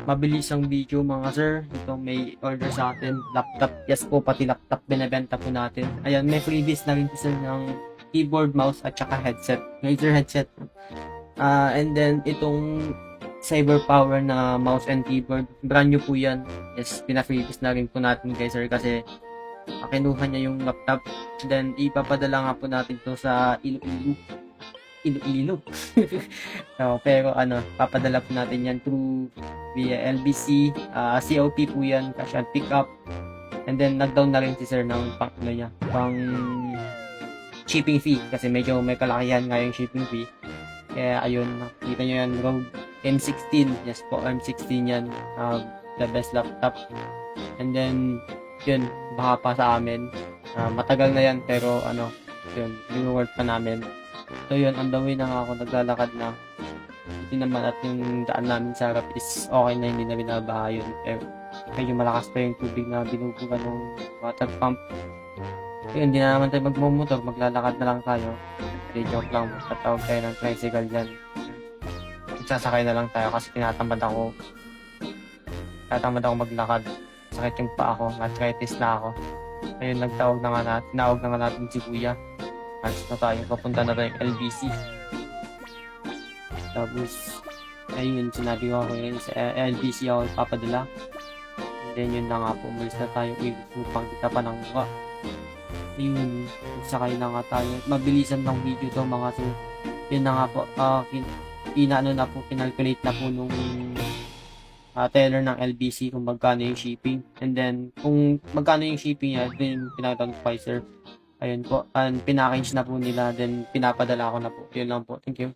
Mabilis ang video mga sir. Ito may order sa atin. Laptop. Yes po, pati laptop binebenta po natin. Ayan, may freebies na rin po sir ng keyboard, mouse, at saka headset. Razer headset. And then, itong Cyber Power na mouse and keyboard. Brand new po yan. Yes, pina-freebies na rin po natin guys sir kasi kinuha niya yung laptop. Then, ipapadala nga po natin to sa Iloilo. Iloilo. So, pero papadala po natin yan through via LBC, COP po yan, cash and pick up. And then, nag-down na rin si sir ng pang shipping fee kasi medyo may kalakihan nga yung shipping fee. Kaya ayun, nakita nyo yan, Rogue M16. Yes po, M16 yan. The best laptop. And then, yun, baka pa sa amin. Matagal na yan, pero yun, reward pa namin. So yun, on the way na nga ako, naglalakad na. Hindi naman at yung daan namin sa harap is okay na, hindi na binabaha yun. Pero medyo malakas pa yung tubig na binubugan ng water pump. So yun, hindi na naman tayo magmumotor, maglalakad na lang tayo. Okay, joke lang, magtatawag tayo ng tricycle dyan. Sasakay na lang tayo kasi tinatamad ako maglakad. Sakit yung paa ko, arthritis na ako. Ayun, tinawag na nga natin si Kuya. Alis na tayo, papunta na tayong LBC. Tapos, ayun, sinabi ko ako yun, sa LBC ako papadala. And then yun na nga po, umalis na tayo, upang kita pa ng mukha. Ayun, sakay na nga tayo. Mabilisan ng video to mga sir. Yun na nga po, kinalculate na po nung teller ng LBC kung magkano yung shipping. And then, kung magkano yung shipping niya, then pinag-advisor. Ayun po, and pinackage na po nila, then pinapadala ko na po. Yun lang po. Thank you.